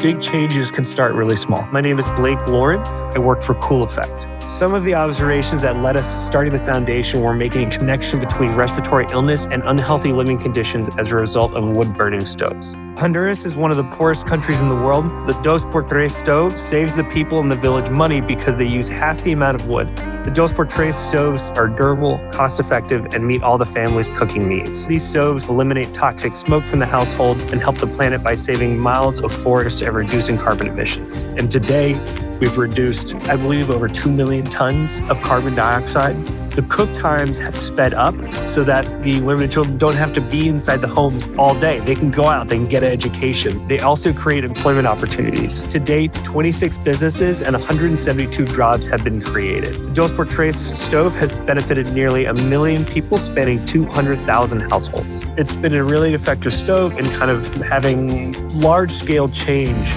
big changes can start really small. My name is Blake Lawrence. I work for Cool Effect. Some of the observations that led us starting the foundation were making a connection between respiratory illness and unhealthy living conditions as a result of wood-burning stoves. Honduras is one of the poorest countries in the world. The 2x3 stove saves the people in the village money because they use half the amount of wood. The 2x3 stoves are durable, cost-effective, and meet all the family's cooking needs. These stoves eliminate toxic smoke from the household and help the planet by saving miles of forest and reducing carbon emissions. And today, we've reduced, I believe, over 2 million tons of carbon dioxide. The cook times have sped up so that the women and children don't have to be inside the homes all day. They can go out, they can get an education. They also create employment opportunities. To date, 26 businesses and 172 jobs have been created. The 2x3 stove has benefited nearly 1 million people, spanning 200,000 households. It's been a really effective stove in kind of having large-scale change